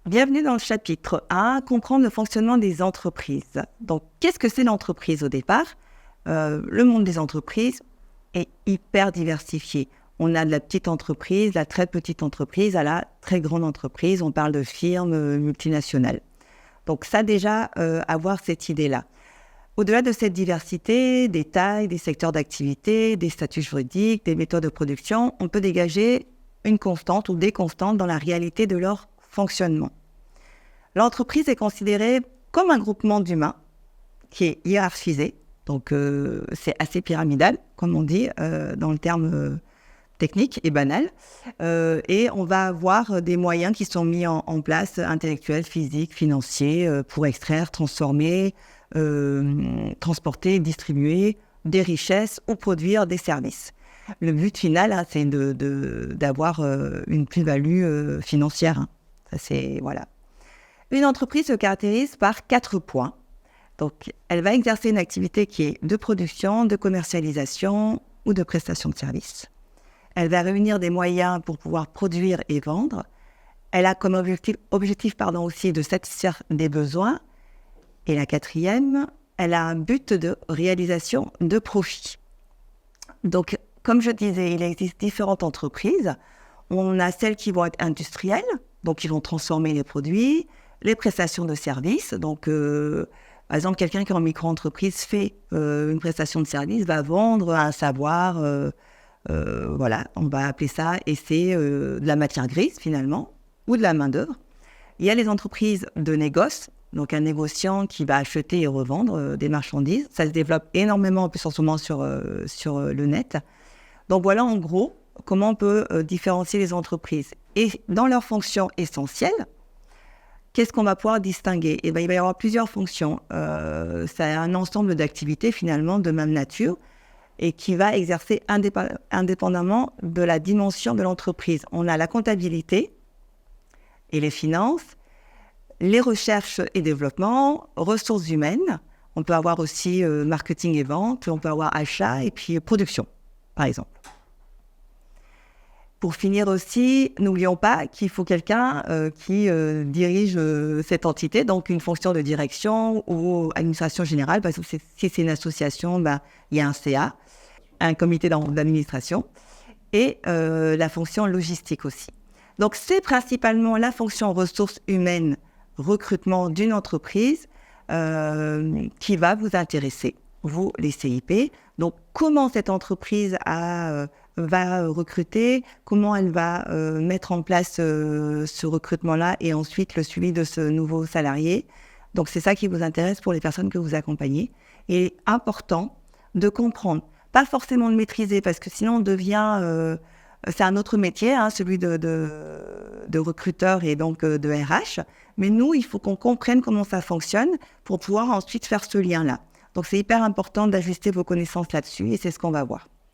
Bienvenue dans le chapitre 1, comprendre le fonctionnement des entreprises. Donc, qu'est-ce que c'est l'entreprise au départ? Le monde des entreprises est hyper diversifié. On a de la petite entreprise, la très petite entreprise, à la très grande entreprise. On parle de firmes multinationales. Donc ça déjà, avoir cette idée-là. Au-delà de cette diversité, des tailles, des secteurs d'activité, des statuts juridiques, des méthodes de production, on peut dégager une constante ou des constantes dans la réalité de leur fonctionnement. L'entreprise est considérée comme un groupement d'humains qui est hiérarchisé, donc c'est assez pyramidal, comme on dit dans le terme technique et banal, et on va avoir des moyens qui sont mis en place, intellectuels, physiques, financiers, pour extraire, transformer, transporter, distribuer des richesses ou produire des services. Le but final, c'est d'avoir une plus-value financière. Ça, c'est, voilà. Une entreprise se caractérise par 4 points. Donc, elle va exercer une activité qui est de production, de commercialisation ou de prestation de services. Elle va réunir des moyens pour pouvoir produire et vendre. Elle a comme objectif aussi de satisfaire des besoins. Et la 4e, elle a un but de réalisation de profit. Donc, comme je disais, il existe différentes entreprises. On a celles qui vont être industrielles, donc qui vont transformer les produits, les prestations de services. Donc, par exemple, quelqu'un qui est en micro-entreprise fait une prestation de service, va vendre un savoir, voilà, on va appeler ça, et c'est de la matière grise finalement, ou de la main-d'œuvre. Il y a les entreprises de négoce, donc un négociant qui va acheter et revendre des marchandises. Ça se développe énormément, en plus en ce moment sur le net. Donc voilà en gros comment on peut différencier les entreprises. Et dans leurs fonctions essentielles, qu'est-ce qu'on va pouvoir distinguer? Il va y avoir plusieurs fonctions. C'est un ensemble d'activités finalement de même nature et qui va exercer indépendamment de la dimension de l'entreprise. On a la comptabilité et les finances, les recherches et développement, ressources humaines. On peut avoir aussi marketing et vente, on peut avoir achat et puis production, par exemple. Pour finir aussi, n'oublions pas qu'il faut quelqu'un qui dirige cette entité, donc une fonction de direction ou administration générale, parce que si c'est une association, il y a un CA, un comité d'administration, et la fonction logistique aussi. Donc c'est principalement la fonction ressources humaines, recrutement d'une entreprise qui va vous intéresser, vous les CIP. Donc comment cette entreprise va recruter, comment elle va mettre en place ce recrutement-là et ensuite le suivi de ce nouveau salarié. Donc c'est ça qui vous intéresse pour les personnes que vous accompagnez. Il est important de comprendre, pas forcément de maîtriser, parce que sinon on devient... c'est un autre métier, celui de recruteur et donc de RH. Mais nous, il faut qu'on comprenne comment ça fonctionne pour pouvoir ensuite faire ce lien-là. Donc c'est hyper important d'ajuster vos connaissances là-dessus et c'est ce qu'on va voir.